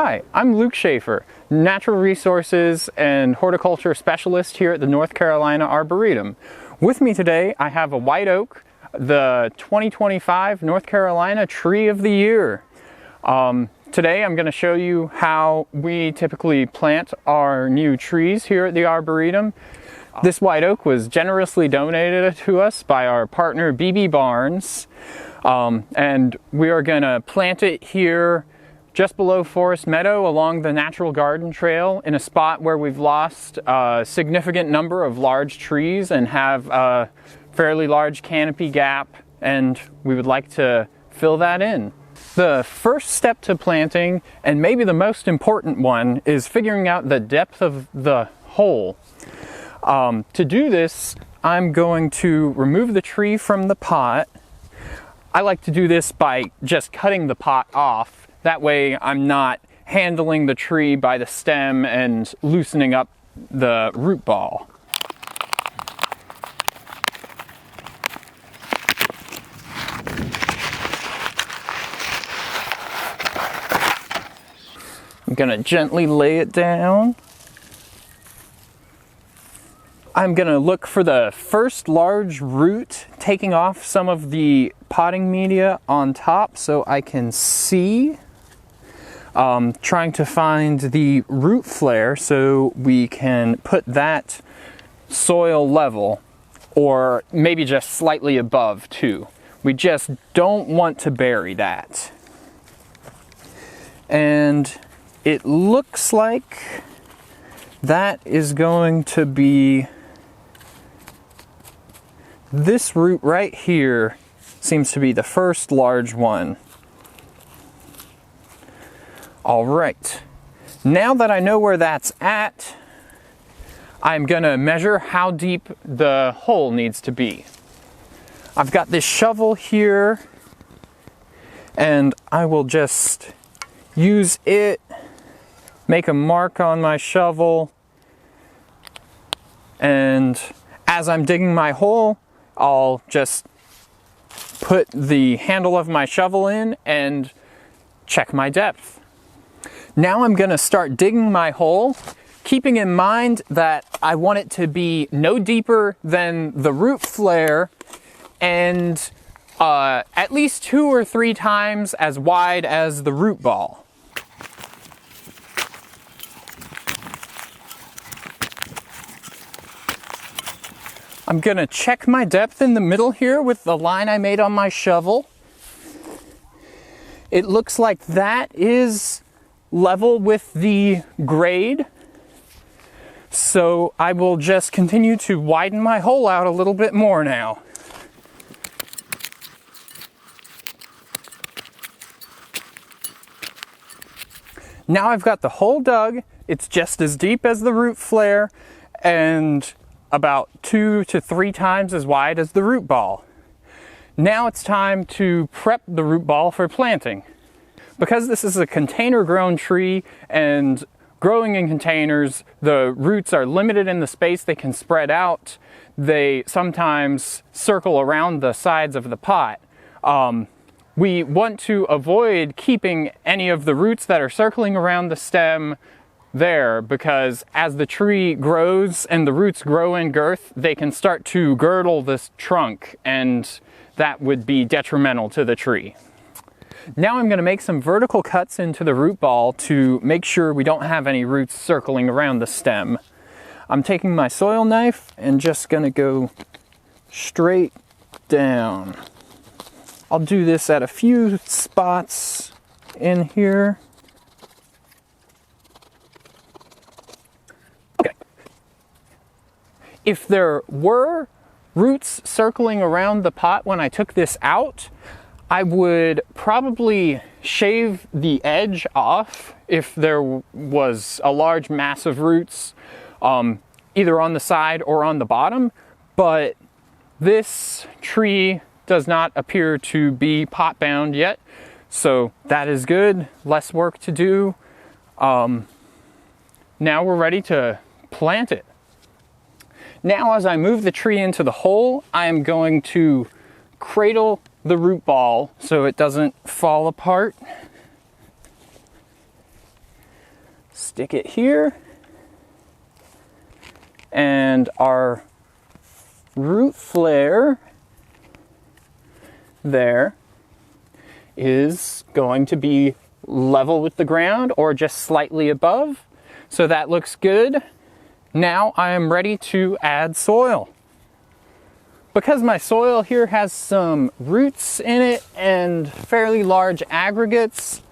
Hi, I'm Luke Schaefer, Natural Resources and Horticulture Specialist here at the North Carolina Arboretum. With me today, I have a white oak, the 2025 North Carolina Tree of the Year. Today I'm going to show you how we typically plant our new trees here at the Arboretum. This white oak was generously donated to us by our partner BB Barnes, and we are going to plant it here just below Forest Meadow along the Natural Garden Trail in a spot where we've lost a significant number of large trees and have a fairly large canopy gap, and we would like to fill that in. The first step to planting, and maybe the most important one, is figuring out the depth of the hole. To do this, I'm going to remove the tree from the pot. I like to do this by just cutting the pot off. That way I'm not handling the tree by the stem and loosening up the root ball. I'm gonna gently lay it down. I'm gonna look for the first large root, taking off some of the potting media on top so I can see. Trying to find the root flare so we can put that soil level, or maybe just slightly above too. We just don't want to bury that. And it looks like that is going to be, this root right here seems to be the first large one. All right, now that I know where that's at, I'm gonna measure how deep the hole needs to be. I've got this shovel here, and I will just use it, make a mark on my shovel, and as I'm digging my hole, I'll just put the handle of my shovel in and check my depth. Now I'm going to start digging my hole, keeping in mind that I want it to be no deeper than the root flare and at least 2 or 3 times as wide as the root ball. I'm going to check my depth in the middle here with the line I made on my shovel. It looks like that is level with the grade, so I will just continue to widen my hole out a little bit more now. Now I've got the hole dug. It's just as deep as the root flare and about 2 to 3 times as wide as the root ball. Now it's time to prep the root ball for planting. Because this is a container grown tree and growing in containers, the roots are limited in the space they can spread out. They sometimes circle around the sides of the pot. We want to avoid keeping any of the roots that are circling around the stem there, because as the tree grows and the roots grow in girth, they can start to girdle this trunk, and that would be detrimental to the tree. Now I'm going to make some vertical cuts into the root ball to make sure we don't have any roots circling around the stem. I'm taking my soil knife and just going to go straight down. I'll do this at a few spots in here. Okay. If there were roots circling around the pot when I took this out, I would probably shave the edge off if there was a large mass of roots either on the side or on the bottom, but this tree does not appear to be pot bound yet, so that is good. Less work to do. Now we're ready to plant it. Now as I move the tree into the hole, I am going to cradle the root ball so it doesn't fall apart. Stick it here. And our root flare there is going to be level with the ground or just slightly above. So that looks good. Now I am ready to add soil. Because my soil here has some roots in it and fairly large aggregates,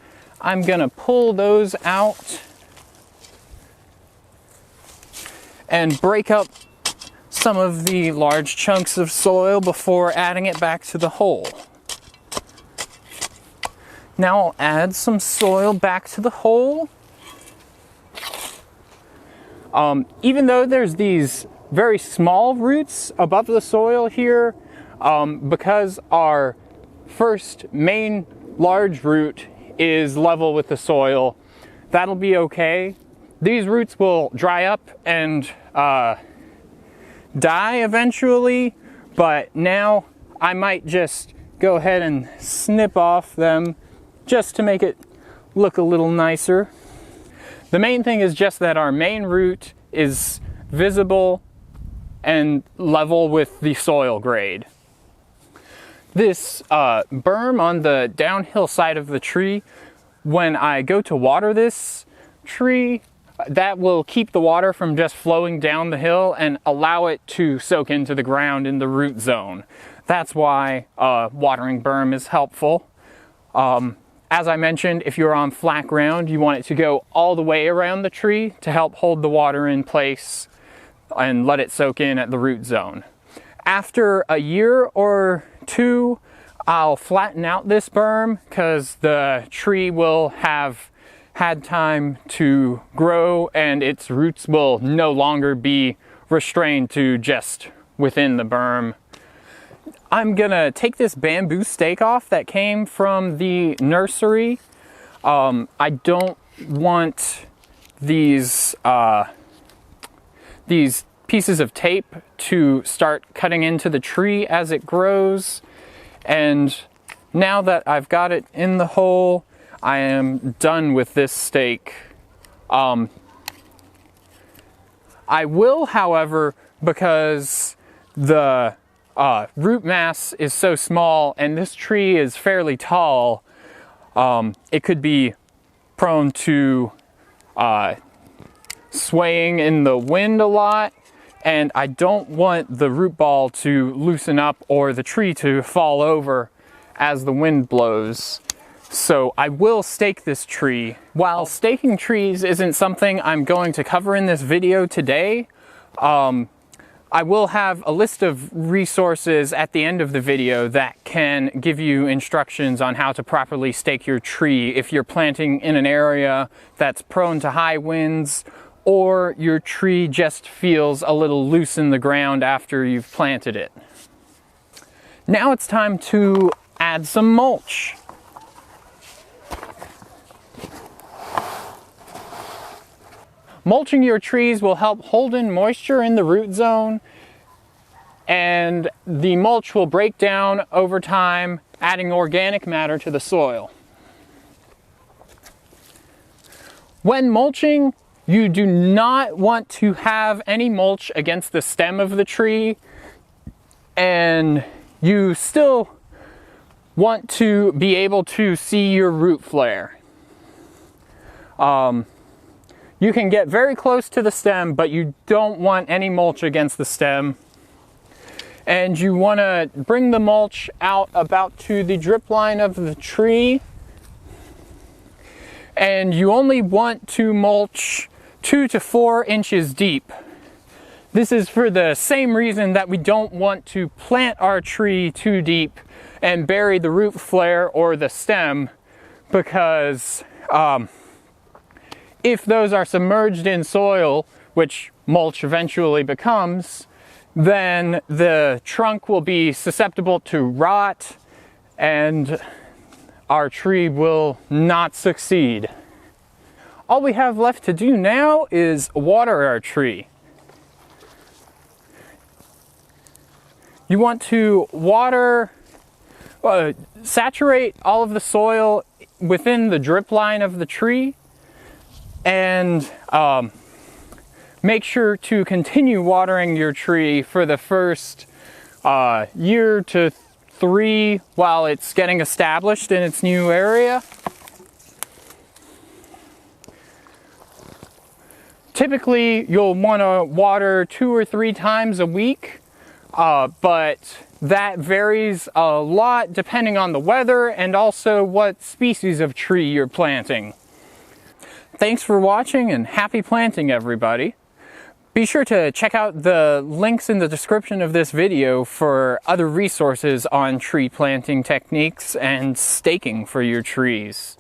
I'm gonna pull those out and break up some of the large chunks of soil before adding it back to the hole. Now I'll add some soil back to the hole. Even though there's these very small roots above the soil here, because our first main large root is level with the soil, that'll be okay. These roots will dry up and die eventually, but now I might just go ahead and snip off them just to make it look a little nicer. The main thing is just that our main root is visible and level with the soil grade. This berm on the downhill side of the tree, when I go to water this tree, that will keep the water from just flowing down the hill and allow it to soak into the ground in the root zone. That's why watering berm is helpful. As I mentioned, if you're on flat ground, you want it to go all the way around the tree to help hold the water in place and let it soak in at the root zone. After a year or two, I'll flatten out this berm because the tree will have had time to grow and its roots will no longer be restrained to just within the berm. I'm gonna take this bamboo stake off that came from the nursery. I don't want these pieces of tape to start cutting into the tree as it grows. And now that I've got it in the hole, I am done with this stake. I will, however, because the root mass is so small and this tree is fairly tall, it could be prone to swaying in the wind a lot, and I don't want the root ball to loosen up or the tree to fall over as the wind blows. So I will stake this tree. While staking trees isn't something I'm going to cover in this video today, I will have a list of resources at the end of the video that can give you instructions on how to properly stake your tree if you're planting in an area that's prone to high winds, or your tree just feels a little loose in the ground after you've planted it. Now it's time to add some mulch. Mulching your trees will help hold in moisture in the root zone, and the mulch will break down over time, adding organic matter to the soil. When mulching, you do not want to have any mulch against the stem of the tree, and you still want to be able to see your root flare. You can get very close to the stem, but you don't want any mulch against the stem. And you want to bring the mulch out about to the drip line of the tree. And you only want to mulch 2 to 4 inches deep. This is for the same reason that we don't want to plant our tree too deep and bury the root flare or the stem, because if those are submerged in soil, which mulch eventually becomes, then the trunk will be susceptible to rot and our tree will not succeed. All we have left to do now is water our tree. You want to water, saturate all of the soil within the drip line of the tree, and make sure to continue watering your tree for the first year to 3 while it's getting established in its new area. Typically, you'll want to water 2 or 3 times a week, but that varies a lot depending on the weather and also what species of tree you're planting. Thanks for watching and happy planting, everybody. Be sure to check out the links in the description of this video for other resources on tree planting techniques and staking for your trees.